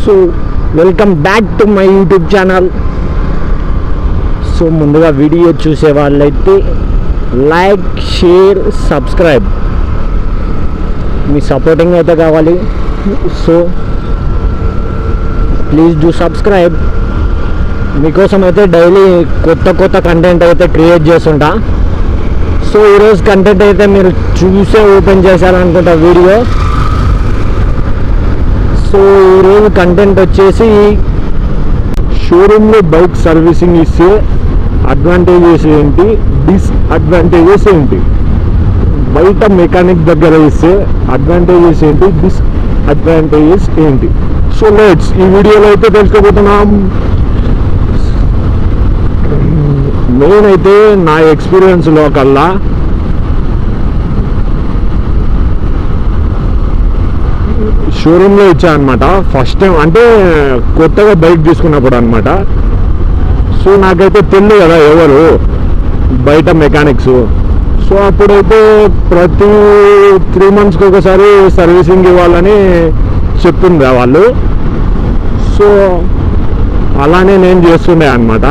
So welcome back to my YouTube channel. So ముందుగా video చూసే వాళ్ళైతే లైక్, షేర్, సబ్స్క్రైబ్, మీ supporting అయితే కావాలి. So please do subscribe. మీకోసం అయితే డైలీ కొత్త కంటెంట్ అయితే క్రియేట్ చేస్తుంటా. సో ఈరోజు కంటెంట్ అయితే మీరు చూసే ఓపెన్ చేశారనుకుంటా వీడియో. సో ఈరోజు కంటెంట్ వచ్చేసి షోరూంలో బైక్ సర్వీసింగ్ ఇస్తే అడ్వాంటేజెస్ ఏంటి, డిస్అడ్వాంటేజెస్ ఏంటి, బయట మెకానిక్ దగ్గర ఇస్తే అడ్వాంటేజెస్ ఏంటి, డిస్అడ్వాంటేజెస్ ఏంటి. సో లెట్స్ ఈ వీడియోలో అయితే తెలుసుకోబోతున్నాం. మెయిన్ అయితే నా ఎక్స్పీరియన్స్లో కల్లా షోరూంలో ఇచ్చా అనమాట. ఫస్ట్ టైం అంటే కొత్తగా బైక్ తీసుకున్నప్పుడు అనమాట. సో నాకైతే తెలియదు కదా ఎవరు బయట మెకానిక్స్. సో అప్పుడైతే ప్రతి 3 monthsకి ఒకసారి సర్వీసింగ్ ఇవ్వాలని చెప్తుండే వాళ్ళు. సో అలానే నేను చేస్తుండే అనమాట.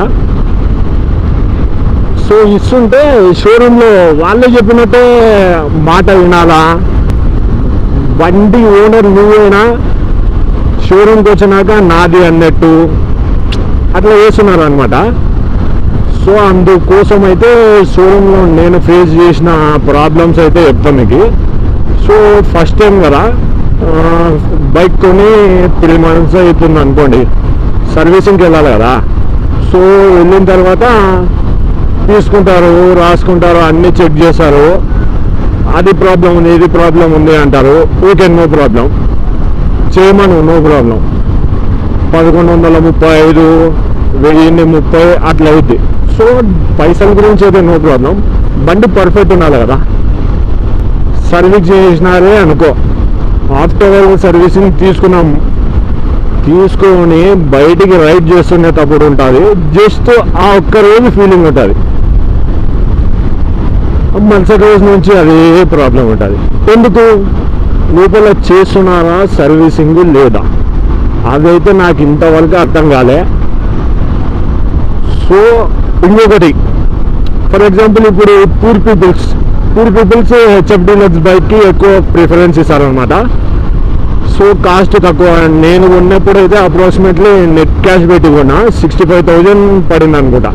సో ఇస్తుంటే షోరూంలో వాళ్ళే చెప్పినట్టే మాట వినాలా, బండి ఓనర్ నువ్వైనా షోరూమ్కి వచ్చినాక నాది అన్నట్టు అట్లా చేస్తున్నారు అనమాట. సో అందుకోసం అయితే షోరూంలో నేను ఫేస్ చేసిన ప్రాబ్లమ్స్ అయితే చెప్తాను మీకు. సో ఫస్ట్ టైం కదా బైక్ కొని 3 months అవుతుంది అనుకోండి, సర్వీసింగ్కి వెళ్ళాలి కదా. సో వెళ్ళిన తర్వాత తీసుకుంటారు, రాసుకుంటారు, అన్నీ చెక్ చేస్తారు. అది ప్రాబ్లం ఉంది, ఇది ప్రాబ్లం ఉంది అంటారు. ఓకే, నో ప్రాబ్లం, చేయమను, నో ప్రాబ్లం. 1135, 1030 అట్లా అవుద్ది. సో పైసల గురించి అయితే నో ప్రాబ్లం, బండి పర్ఫెక్ట్ ఉండాలి కదా. సర్వీస్ చేసినారే అనుకో, ఆఫ్టర్ సర్వీసింగ్ తీసుకొని బయటికి రైడ్ చేస్తున్నప్పుడు ఉంటుంది, జస్ట్ ఆ ఒక్క రోజు ఫీలింగ్ ఉంటుంది. మరుసటి రోజు నుంచి అదే ప్రాబ్లం ఉంటుంది. ఎందుకు? లోపల చేస్తున్నారా సర్వీసింగ్ లేదా, అదైతే నాకు ఇంతవరకు అర్థం కాలే. సో ఇంకొకటి, ఫర్ ఎగ్జాంపుల్ ఇప్పుడు పూర్ పీపుల్స్ హెచ్ఎఫ్ డీలక్స్ బైక్కి ఎక్కువ ప్రిఫరెన్స్ ఇస్తారనమాట. సో కాస్ట్ తక్కువ. నేను ఉన్నప్పుడు అయితే అప్రాక్సిమేట్లీ నెట్ క్యాష్ పెట్టి కొన్నా 65,000 పడింది అనుకుంటా.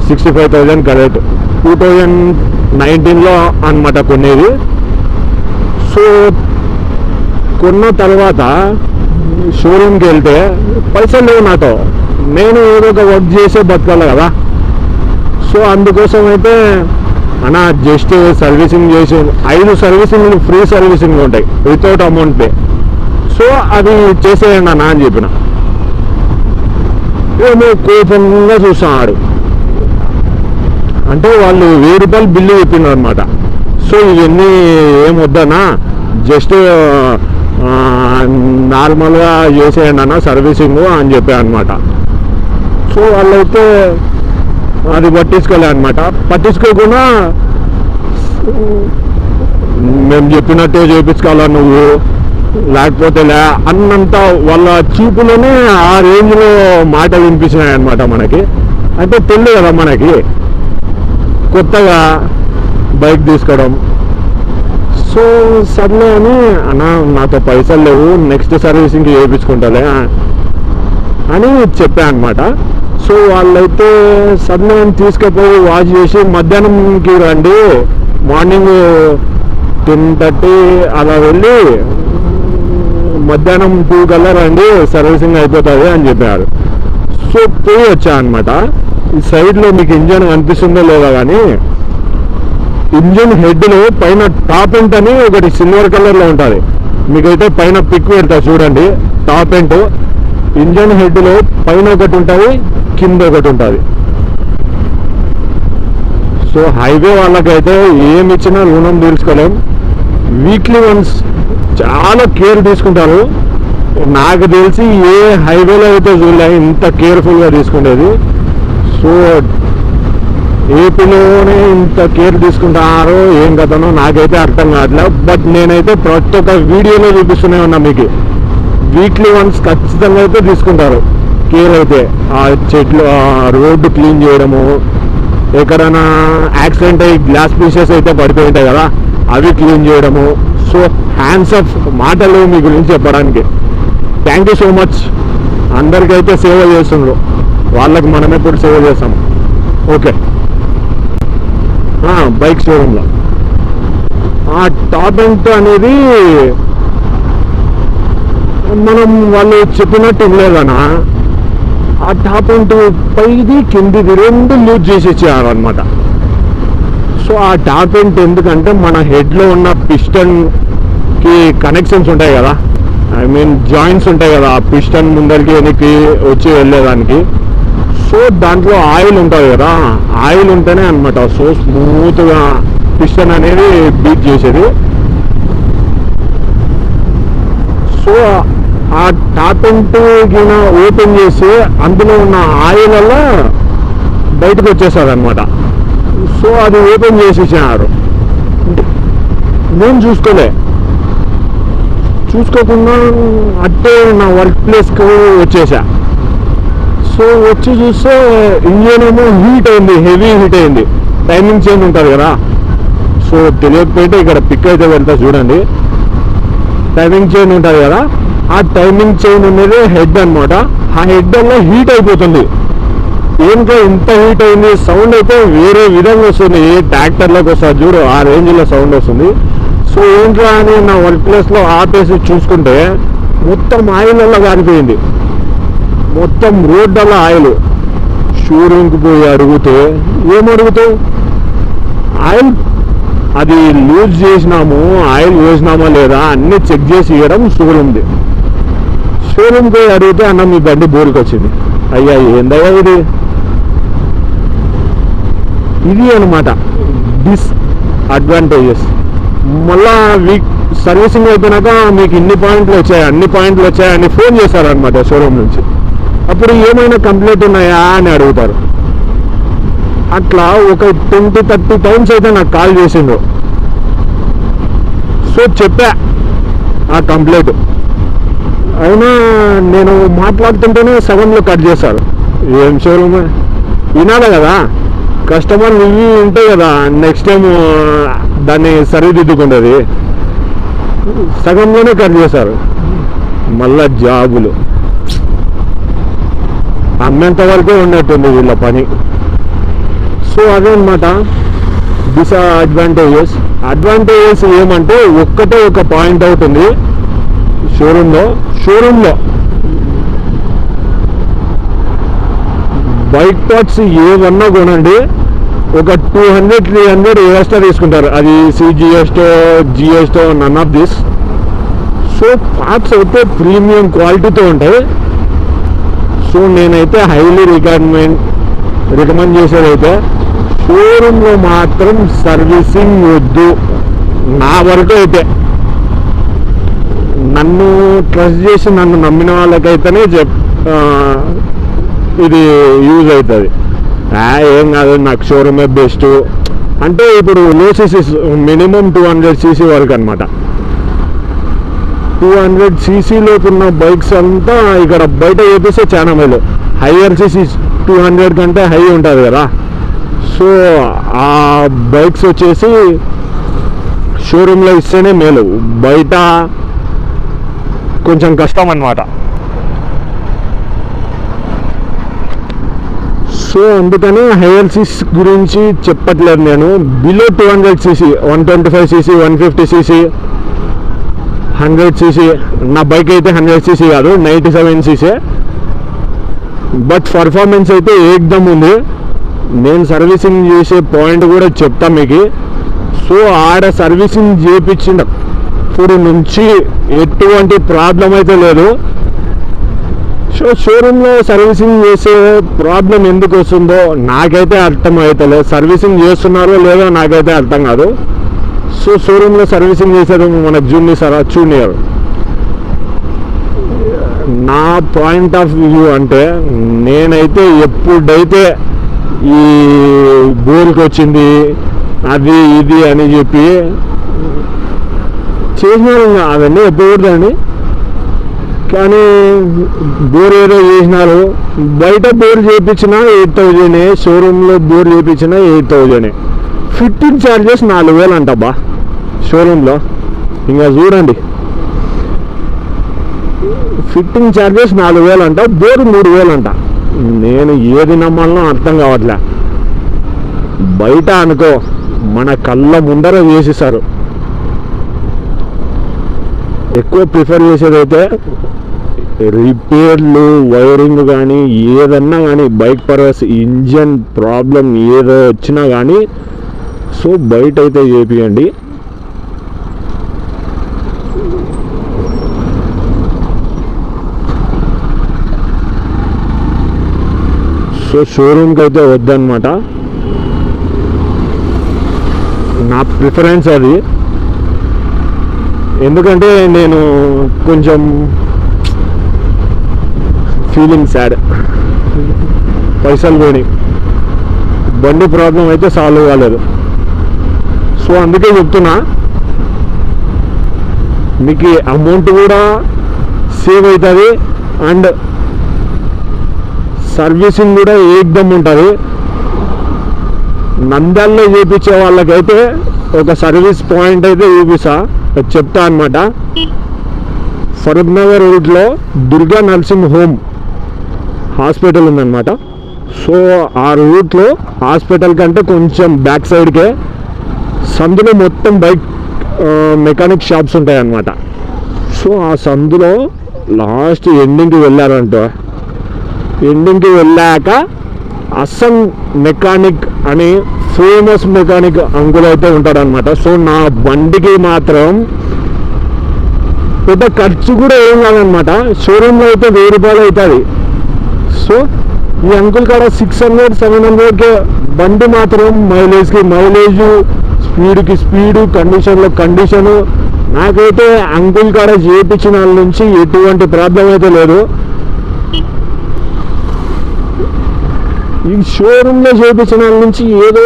65,000 కరెక్ట్. 2019లో అనమాట కొనేది. సో కొన్న తర్వాత షోరూమ్కి వెళ్తే పైసలు లేవు నాతో, నేను ఏదో ఒక వర్క్ చేసే బతకాలి కదా. సో అందుకోసం అయితే అన్నా జస్ట్ సర్వీసింగ్ చేసి 5 సర్వీసింగ్లు ఫ్రీ సర్వీసింగ్లు ఉంటాయి వితౌట్ అమౌంట్ పే. సో అది చేసేయండి అన్న అని చెప్పిన. ఏమో కోపంగా చూస్తున్నాడు. అంటే వాళ్ళు 1000 రూపాయలు బిల్లు చెప్పినారు అనమాట. సో ఇవన్నీ ఏమొద్దనా, జస్ట్ నార్మల్గా చేసేయండి అన్న సర్వీసింగ్ అని చెప్పాను అనమాట. సో వాళ్ళైతే అది పట్టించుకోలే అనమాట. పట్టించుకోకుండా మేము చెప్పినట్టే చేయించుకోవాలా నువ్వు, లేకపోతే అన్నంత వాళ్ళ చీపులోనే ఆ రేంజ్లో మాట వినిపించినాయి అనమాట మనకి. అంటే తెలియదు కదా మనకి కొత్తగా బైక్ తీసుకోవడం. సో సర్లే అని అన్న నాతో పైసలు లేవు, నెక్స్ట్ సర్వీసింగ్కి చేయించుకుంటాలే అని చెప్పా అనమాట. సో వాళ్ళైతే సర్లే అని తీసుకుపోయి వాష్ చేసి మధ్యాహ్నంకి రండి, మార్నింగ్ 10:30 అలా వెళ్ళి మధ్యాహ్నం 2 కల్లా రండి, సర్వీసింగ్ అయిపోతుంది అని చెప్పారు. సో పోయి వచ్చా అనమాట. ఈ సైడ్లో మీకు ఇంజన్ కనిపిస్తుందో లేదో కానీ ఇంజన్ హెడ్లో పైన టాప్ ఎండ్ అని ఒకటి సిల్వర్ కలర్లో ఉంటుంది. మీకైతే పైన పిక్ పెడతా చూడండి. టాప్ ఎండ్ ఇంజన్ హెడ్లో పైన ఒకటి ఉంటుంది, కింద ఒకటి ఉంటుంది. సో హైవే వాళ్ళకైతే ఏమి ఇచ్చినా రుణం తీర్చుకోలేం. వీక్లీ వన్స్ చాలా కేర్ తీసుకుంటారు. నాకు తెలిసి ఏ హైవేలో అయితే చూడలే ఇంత కేర్ఫుల్గా తీసుకునేది. సో ఏపీలోనే ఇంత కేర్ తీసుకుంటారో ఏం కథనో నాకైతే అర్థం కావట్లేదు. బట్ నేనైతే ప్రతి ఒక్క వీడియోలో చూపిస్తూనే ఉన్నా మీకు, వీక్లీ వన్స్ ఖచ్చితంగా అయితే తీసుకుంటారు కేర్ అయితే. ఆ చెట్లు రోడ్డు క్లీన్ చేయడము, ఎక్కడైనా యాక్సిడెంట్ అయ్యి గ్లాస్ పీసెస్ అయితే పడిపోయి ఉంటాయి కదా అవి క్లీన్ చేయడము. సో హ్యాండ్స్ ఆఫ్, మాటలు మీ గురించి చెప్పడానికి. Thank you so much. అందరికైతే సేవ చేస్తుండ్రు, వాళ్ళకి మనం ఎప్పుడు సేవ చేస్తాం. ఓకే, బైక్ షోరూంలో ఆ టాప్ ఎండ్ అనేది మనం వాళ్ళు చెప్పినట్టు లేదనా, ఆ టాప్ ఎండ్ పైది కిందిది రెండు లూజ్ చేసి ఇచ్చారు అనమాట. సో ఆ టాప్ ఎండ్ ఎందుకంటే మన హెడ్లో ఉన్న పిస్టన్కి కనెక్షన్స్ ఉంటాయి కదా, ఐ మీన్ జాయింట్స్ ఉంటాయి కదా, ఆ పిస్టన్ ముందరికి వెనక్కి వచ్చి వెళ్ళేదానికి. సో దాంట్లో ఆయిల్ ఉంటుంది కదా, ఆయిల్ ఉంటేనే అనమాట సో స్మూత్గా పిస్టన్ అనేది బీట్ చేసేది. సో ఆ టాప్ ఎండ్ ఓపెన్ చేసి అందులో ఉన్న ఆయిల్ వల్ల బయటకు వచ్చేస్తుంది అనమాట. సో అది ఓపెన్ చేసి ఇచ్చినారు, నేను చూసుకోకుండా అట్టే నా వర్క్ ప్లేస్కి వచ్చేసా. సో వచ్చి చూస్తే ఇంజిన్ ఏమో హీట్ అయింది, హెవీ హీట్ అయింది. టైమింగ్ చైన్ ఉంటుంది కదా, సో తెలియకపోతే ఇక్కడ పిక్ అయితే వెళ్తా చూడండి. టైమింగ్ చైన్ ఉంటుంది కదా, ఆ టైమింగ్ చైన్ అనేది హెడ్ అనమాట. ఆ హెడ్ వల్ల హీట్ అయిపోతుంది. ఏంటో ఇంత హీట్ అయింది, సౌండ్ అయితే వేరే విధంగా వస్తుంది. ట్రాక్టర్లోకి వస్తుంది చూడు, ఆ రేంజ్లో సౌండ్ వస్తుంది. సో ఏంట్రా అని నా వర్క్ ప్లేస్లో ఆపేసి చూసుకుంటే మొత్తం ఆయిల్ వల్ల కారిపోయింది, మొత్తం రోడ్డల్లా ఆయిల్. షోరూమ్కి పోయి అడిగితే ఏమడుగుతావు, ఆయిల్ అది లూజ్ చేసినాము, ఆయిల్ వేసినామా లేదా అన్నీ చెక్ చేసి ఇవ్వడం షోరూమ్ది. షోరూమ్కి పోయి అడిగితే అన్న మీ బండి బోర్కి వచ్చింది. అయ్యా ఏందయ్యా ఇది అనమాట డిస్అడ్వాంటేజెస్. మళ్ళా వీక్ సర్వీసింగ్ అయిపోయినాక మీకు ఇన్ని పాయింట్లు వచ్చాయి, అన్ని పాయింట్లు వచ్చాయని ఫోన్ చేశారనమాట షోరూమ్ నుంచి. అప్పుడు ఏమైనా కంప్లైంట్ ఉన్నాయా అని అడుగుతారు. అట్లా ఒక 20-30 టైమ్స్ అయితే నాకు కాల్ చేసిండు. సో చెప్పా ఆ కంప్లైంట్, అయినా నేను మాట్లాడుతుంటేనే సగంలో కట్ చేశారు. ఏం షోరూమ్ వినాలి కదా, కస్టమర్ ఇవి ఉంటాయి కదా, నెక్స్ట్ టైం దాన్ని సరిదిద్దుకుంటుంది. సగంలోనే కట్ చేశారు. మళ్ళా జాబులు అమ్మేంత వరకే ఉన్నట్టుంది వీళ్ళ పని. సో అదే అనమాట డిసడ్వాంటేజెస్. అడ్వాంటేజెస్ ఏమంటే ఒక్కటే ఒక పాయింట్ అవుట్ ఉంది షోరూంలో బైక్ పార్ట్స్ ఏమన్నా కొనండి, ఒక 200-300 ఎక్స్ట్రా తీసుకుంటారు. అది సిజిఎస్టో జిఎస్టో none of this. So parts అయితే ప్రీమియం క్వాలిటీతో ఉంటాయి. సో నేనైతే హైలీ రికమెండ్ చేసేదైతే షోరూంలో మాత్రం సర్వీసింగ్ వద్దు. నా వరకు అయితే నన్ను ట్రస్ట్ చేసి నన్ను నమ్మిన వాళ్ళకైతేనే ఇది యూజ్ అవుతుంది. ఏం కాదు నాకు షోరూమే బెస్ట్ అంటే ఇప్పుడు లో సీసీ మినిమం 200 cc వరకు అనమాట. 200 cc లోపు ఉన్న బైక్స్ అంతా ఇక్కడ బయట చేపిస్తే చాలా మేలు. హయ్యర్ సీసీ 200 కంటే హై ఉంటుంది కదా, సో ఆ బైక్స్ వచ్చేసి షోరూంలో ఇస్తేనే మేలు, బయట కొంచెం కష్టం అన్నమాట. సో అందుకని హైయర్ సీసీ గురించి చెప్పట్లేదు నేను. Below 200 cc 125 cc 150 cc 100 cc, నా బైక్ అయితే 100 cc కాదు 97 cc, బట్ పర్ఫార్మెన్స్ అయితే ఏకదమ్ ఉంది. నేను సర్వీసింగ్ చేసే పాయింట్ కూడా చెప్తా మీకు. సో ఆడ సర్వీసింగ్ చేయించినప్పుడు నుంచి ఎటువంటి ప్రాబ్లం అయితే లేదు. సో షోరూంలో సర్వీసింగ్ చేసే ప్రాబ్లం ఎందుకు వస్తుందో నాకైతే అర్థం అవుతలేదు. సర్వీసింగ్ చేస్తున్నారో లేదో నాకైతే అర్థం కాదు. సో షోరూంలో సర్వీసింగ్ చేసేది మనకు జూనియర్. నా పాయింట్ ఆఫ్ వ్యూ అంటే నేనైతే ఎప్పుడైతే ఈ బోర్కి వచ్చింది అది ఇది అని చెప్పి చేసిన అవన్నీ ఎప్పుడు అండి కానీ బోర్ ఏదో చేసినారు. బయట బోర్ చేయించిన 8,000, షోరూంలో బోర్ చేయించిన 8,000. ఫిట్టింగ్ ఛార్జెస్ 4,000 అంట బా షోరూంలో. ఇంకా చూడండి, ఫిట్టింగ్ ఛార్జెస్ 4,000 అంట, బోర్ 3,000 అంట. నేను ఏది నమ్మాలనో అర్థం కావట్లే. బయట అనుకో మన కళ్ళ ముందర చేసేసారు. ఎక్కువ ప్రిఫర్ చేసేదైతే రిపేర్లు, వైరింగ్ కానీ ఏదన్నా కానీ, బైక్ పర్పస్ ఇంజన్ ప్రాబ్లం ఏదో వచ్చినా కానీ సో బయట అయితే చేపియండి. సో షోరూమ్కి అయితే వద్దన్నమాట, నా ప్రిఫరెన్స్ అది. ఎందుకంటే నేను కొంచెం ఫీలింగ్ సాడ్. పైసలు పోయి బండి ప్రాబ్లం అయితే సాల్వ్ కాలేదు. సో అందుకే చెప్తున్నా, మీకు అమౌంట్ కూడా సేవ్ అవుతుంది అండ్ సర్వీసింగ్ కూడా ఏకదమ్ ఉంటుంది. నంద్యాలలో చేయించే వాళ్ళకైతే ఒక సర్వీస్ పాయింట్ అయితే చెప్తా అనమాట. ఫరూక్ నగర్ రూట్లో దుర్గా నర్సింగ్ హోమ్ హాస్పిటల్ ఉందన్నమాట. సో ఆ రూట్లో హాస్పిటల్ కంటే కొంచెం బ్యాక్ సైడ్కే సందులో మొత్తం బైక్ మెకానిక్ షాప్స్ ఉంటాయన్నమాట. సో ఆ సందులో లాస్ట్ ఎండింగ్కి వెళ్ళారంట. ఎండింగ్కి వెళ్ళాక అస్సం మెకానిక్ అని ఫేమస్ మెకానిక్ అంకుల్ అయితే ఉంటాడనమాట. సో నా బండికి మాత్రం పెద్ద ఖర్చు కూడా ఏం కాదనమాట. షోరూంలో అయితే 1000 రూపాయలు అవుతుంది. సో ఈ అంకుల్ కాడ 600-700కే బండి మాత్రం మైలేజ్కి మైలేజ్, స్పీడ్కి స్పీడు, కండిషన్లో కండిషను. నాకైతే అంకుల్ కాడ చేయించిన వాళ్ళ నుంచి ఎటువంటి ప్రాబ్లం అయితే లేదు. ఈ షోరూంలో చేయించిన వాళ్ళ నుంచి ఏదో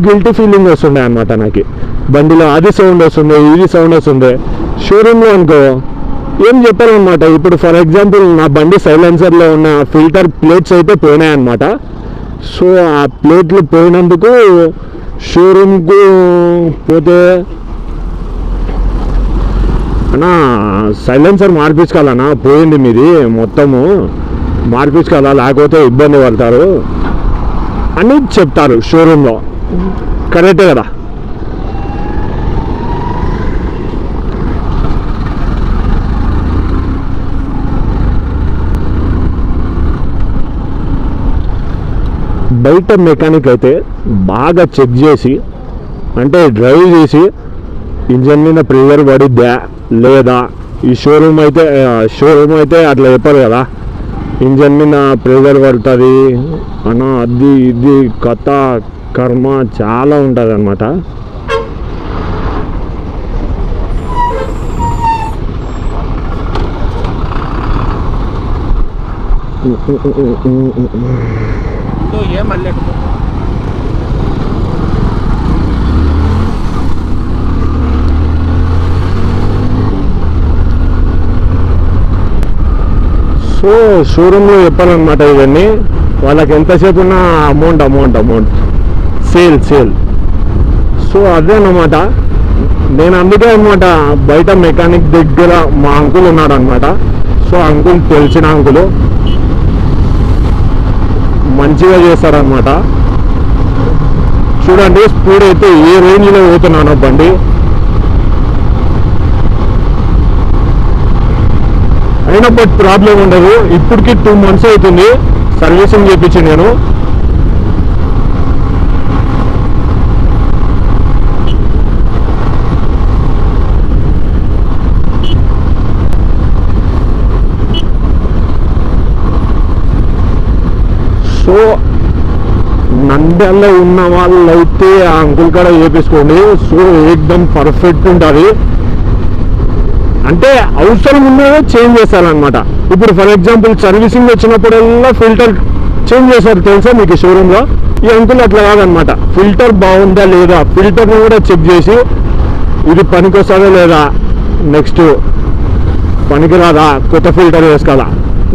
గిల్టీ ఫీలింగ్ వస్తుండే అనమాట నాకు. బండిలో అది సౌండ్ వస్తుంది, ఇది సౌండ్ వస్తుంది. షోరూంలో అనుకో ఏం చెప్పారనమాట. ఇప్పుడు ఫర్ ఎగ్జాంపుల్ నా బండి సైలెన్సర్లో ఉన్న ఫిల్టర్ ప్లేట్స్ అయితే పోయినాయన్నమాట. సో ఆ ప్లేట్లు పోయినందుకు షోరూమ్కు పోతే అన్నా సైలెన్సర్ మార్పించుకోవాలన్నా, పోయింది మీది మొత్తము మార్పించుకోవాలా, లేకపోతే ఇబ్బంది పడతారు అని చెప్తారు షోరూంలో. కరెక్టే కదా. బయట మెకానిక్ అయితే బాగా చెక్ చేసి, అంటే డ్రైవ్ చేసి ఇంజన్ మీద ప్రెజర్ పడిద్దా లేదా. ఈ షోరూమ్ అయితే అట్లా చెప్పారు కదా, ఇంజన్ మీద ప్రెజర్ పడుతుంది అన్న, అది ఇది కథ కర్మ చాలా ఉంటుంది అన్నమాట. సో షోరూంలో చెప్పాలన్నమాట ఇవన్నీ. వాళ్ళకి ఎంతసేపు ఉన్న అమౌంట్ సేల్. సో అదే అన్నమాట. నేను అందుకే అనమాట బయట మెకానిక్ దగ్గర మా అంకుల్ ఉన్నాడు అనమాట. సో అంకుల్ తెలిసిన అంకులు, మంచిగా చేస్తారనమాట. చూడండి స్పీడ్ అయితే ఏ రేంజ్లో పోతున్నానో బండి. అయినా బట్ ప్రాబ్లం ఉండదు. ఇప్పటికి 2 months అవుతుంది సర్వీసింగ్ చేయించి నేను. సో నంద్యాలలో ఉన్న వాళ్ళైతే ఆ అంకుల్ కాడ చేపించుకోండి. సో ఏకదమ్ పర్ఫెక్ట్ ఉంటుంది. అంటే అవసరం ఉన్నదో చేంజ్ చేస్తారనమాట. ఇప్పుడు ఫర్ ఎగ్జాంపుల్ సర్వీసింగ్ వచ్చినప్పుడల్లా ఫిల్టర్ చేంజ్ చేస్తారు తెలుసా మీకు షోరూంలో. ఈ అంకుల్ అట్లా కాదనమాట. ఫిల్టర్ బాగుందా లేదా, ఫిల్టర్ని కూడా చెక్ చేసి ఇది పనికొస్తుందా లేదా, నెక్స్ట్ పనికిరాదా, కొత్త ఫిల్టర్ వేసుకోవాలా,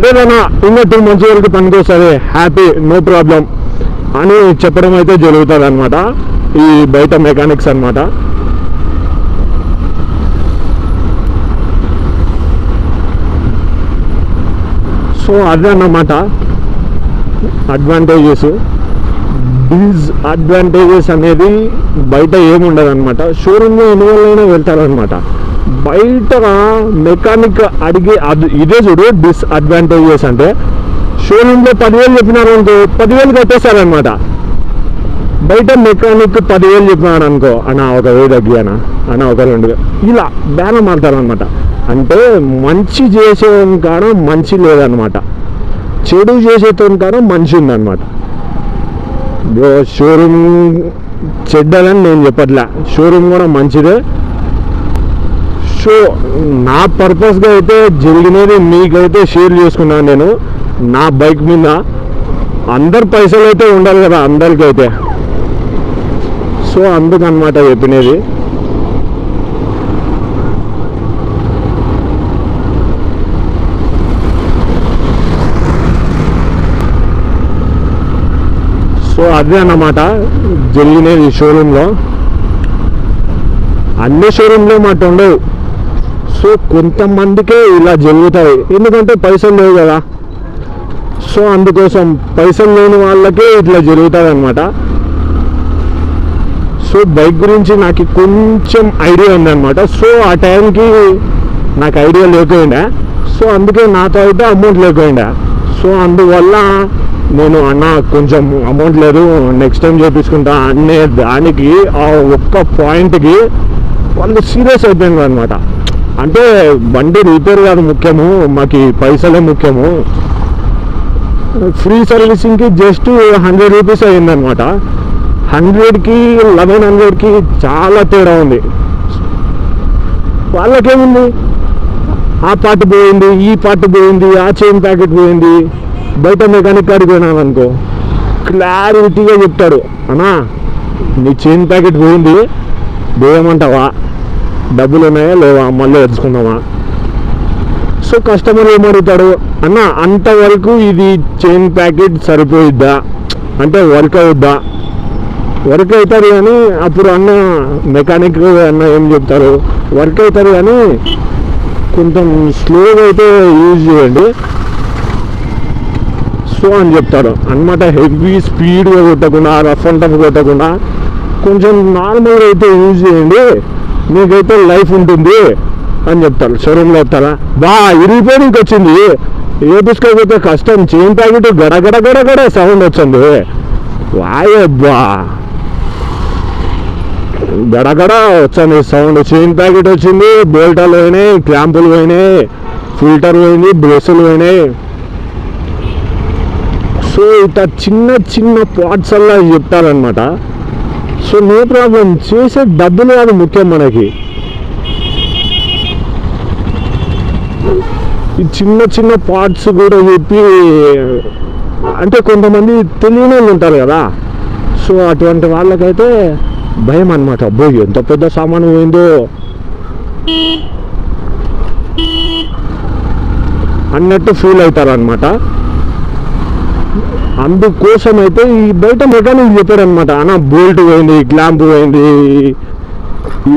లేదన్నా ఇంకా 2 months వరకు పనికి వస్తుంది, హ్యాపీ, నో ప్రాబ్లం అని చెప్పడం అయితే జరుగుతుంది అనమాట ఈ బయట మెకానిక్స్ అనమాట. సో అదే అన్నమాట అడ్వాంటేజెస్. డిస్అడ్వాంటేజెస్ అనేది బయట ఏముండదు అనమాట. షోరూమ్లో ఎన్ని వాళ్ళైనా వెళ్తారనమాట. బయట మెకానిక్ అడిగే అది ఇదే చూడు డిస్అడ్వాంటేజెస్ అంటే, షోరూమ్లో 10,000 చెప్పినారు అనుకో 10,000 కట్టేశారనమాట. బయట మెకానిక్ 10,000 చెప్పినాడు అనుకో, అన్న ఒక 1000 తగ్గియానా, అన్న ఒక 2 ఇలా బేరం ఆడతారనమాట. అంటే మంచి చేసేవాని కాడ మంచి లేదనమాట, చెడు చేసేతోని కాడ మంచి ఉందన్నమాట. షోరూమ్ చెడ్డదని నేను చెప్పట్లే, షోరూమ్ కూడా మంచిదే. సో నా పర్పస్గా అయితే జరిగినది మీకైతే షేర్ చేసుకున్నాను నేను. నా బైక్ మీద అందరు పైసలు అయితే ఉండాలి కదా అందరికైతే, సో అందుకనమాట చెప్పినది. సో అదే అన్నమాట జరిగినది షోరూంలో. అన్ని షోరూంలో మాట ఉండవు. సో కొంతమందికే ఇలా జరుగుతాయి, ఎందుకంటే పైసలు లేవు కదా. సో అందుకోసం పైసలు లేని వాళ్ళకే ఇట్లా జరుగుతుంది అనమాట. సో బైక్ గురించి నాకు కొంచెం ఐడియా ఉందన్నమాట. సో ఆ టైంకి నాకు ఐడియా లేకపోయిందా, సో అందుకే నాతో అయితే అమౌంట్ లేకపోయిందా. సో అందువల్ల నేను అన్న కొంచెం అమౌంట్ లేదు, నెక్స్ట్ టైం చేపించుకుంటా అనే దానికి ఆ ఒక్క పాయింట్కి వాళ్ళు సీరియస్ అయిపోయింది అనమాట. అంటే బండి రిపేర్ కాదు ముఖ్యము, మాకు పైసలే ముఖ్యము. ఫ్రీ సర్వీసింగ్కి జస్ట్ 100 రూపీస్ అయ్యిందనమాట. 100కి 1100కి చాలా తేడా ఉంది. వాళ్ళకేముంది, ఆ పార్ట్ పోయింది, ఈ పార్ట్ పోయింది, ఆ చైన్ ప్యాకెట్ పోయింది. బయట మెకానిక్ కాడికి పోయినాను అనుకో, క్లారిటీగా చెప్తాడు, అన్నా నీ చైన్ ప్యాకెట్ పోయింది, పోయమంటావా, డబ్బులు ఉన్నాయా లేవా, మళ్ళీ తెచ్చుకుందామా. సో కస్టమర్ ఏమడుగుతాడు, అన్న అంతవరకు ఇది చైన్ ప్యాకెట్ సరిపోయిద్దా, అంటే వర్క్ అవుద్దా. వర్క్ అవుతారు కానీ అప్పుడు అన్న మెకానిక్ అన్న ఏం చెప్తారు, వర్క్ అవుతారు కానీ కొంచెం స్లోగా అయితే యూజ్ చేయండి సో అని చెప్తారు అనమాట. హెవీ స్పీడ్గా కొట్టకుండా, రఫ్ అండ్ టఫ్ కొట్టకుండా కొంచెం నార్మల్గా అయితే యూజ్ చేయండి, మీకైతే లైఫ్ ఉంటుంది అని చెప్తారు. షోరూమ్లో చెప్తారా, బా రిపేరింగ్కి వచ్చింది వేపించుకోకపోతే కష్టం, చైన్ ప్యాకెట్ గడగడ గడగడ సౌండ్ వచ్చింది, వాయబ్బా గడగడ వచ్చింది సౌండ్, చైన్ ప్యాకెట్ వచ్చింది, బోల్టాలు పోయినాయి, క్లాంపులు పోయినాయి, ఫిల్టర్ పోయింది, బ్రష్లు పోయినాయి. సో ఇట్లా చిన్న చిన్న పార్ట్స్ అలా చెప్తారనమాట. సో నో ప్రాబ్లం, చేసే డబ్బులు కాదు ముఖ్యం మనకి, ఈ చిన్న చిన్న పార్ట్స్ కూడా చెప్పి. అంటే కొంతమంది తెలియని వాళ్ళు ఉంటారు కదా, సో అటువంటి వాళ్ళకైతే భయం అనమాట. అబ్బో ఎంత పెద్ద సామాను పోయిందో అన్నట్టు ఫీల్ అవుతారనమాట. అందుకోసం అయితే ఈ బయట మెకానిక్ చెప్పారనమాట, అన్న బోల్ట్ పోయింది, క్లాంప్ పోయింది,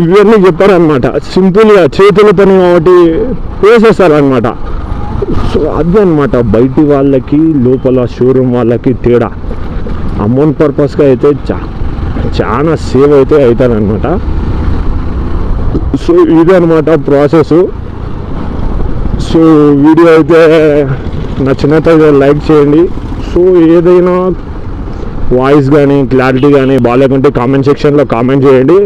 ఇవన్నీ చెప్పారనమాట. సింపుల్గా చేతుల పని కాబట్టి వేసేస్తారనమాట. సో అది అనమాట బయటి వాళ్ళకి లోపల షోరూమ్ వాళ్ళకి తేడా. అమౌంట్ పర్పస్గా అయితే చాలా సేవ్ అయితే అవుతారనమాట. సో ఇదనమాట ప్రాసెస్. సో వీడియో అయితే నచ్చినట్లయితే లైక్ చేయండి. సో ఏదైనా వాయిస్ కానీ క్లారిటీ కానీ బాగాలేకుంటే కామెంట్ సెక్షన్లో కామెంట్ చేయండి.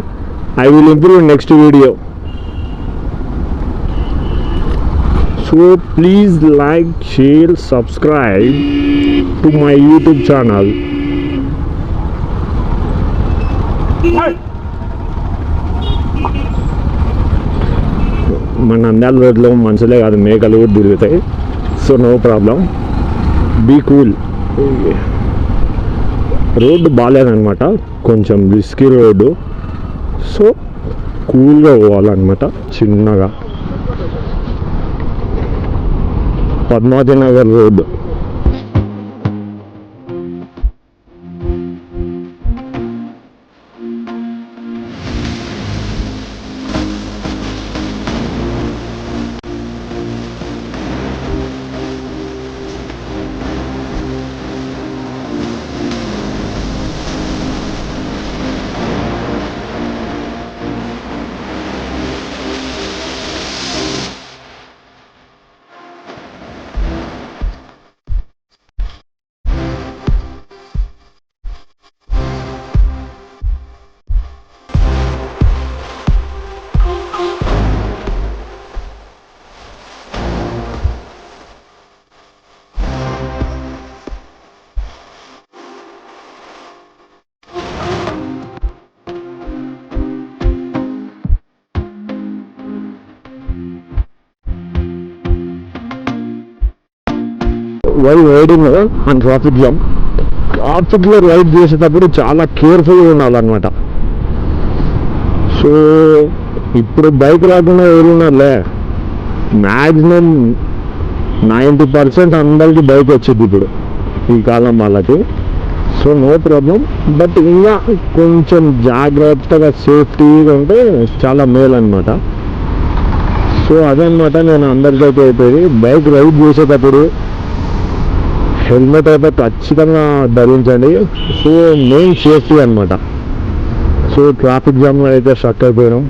I will improve next video. So please like, share, subscribe to my YouTube channel. మన నంద్యాల రోడ్లో మనుషులే కాదు మేకలు కూడా తిరుగుతాయి. So no problem, be cool. Road బాగాలేదనమాట, కొంచెం రిస్కీ రోడ్డు. సో కూల్గా పోవాలన్నమాట చిన్నగా. Padmavathi Nagar road. While riding and traffic jam. ట్రాఫిక్లో రైడ్ చేసేటప్పుడు చాలా కేర్ఫుల్గా ఉండాలన్నమాట. సో ఇప్పుడు బైక్ రాకుండా ఎవరున్నారులే, మ్యాక్సిమం 90% అందరికి బైక్ వచ్చింది ఇప్పుడు ఈ కాలం వాళ్ళకి. So no problem. బట్ ఇంకా కొంచెం జాగ్రత్తగా సేఫ్టీగా ఉంటే చాలా మేలు అనమాట. సో అదనమాట నేను అందరికైతే అయిపోయింది. బైక్ రైడ్ చేసేటప్పుడు హెల్మెట్ అయితే ఖచ్చితంగా ధరించండి. సో మెయిన్ సేఫ్టీ అనమాట. సో ట్రాఫిక్ జామ్లో అయితే స్ట్రక్ అయిపోయినాం.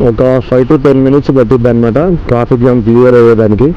ఒక 5 to 10 minutes పట్టిద్ది అనమాట ట్రాఫిక్ జామ్ క్లియర్ అయ్యేదానికి.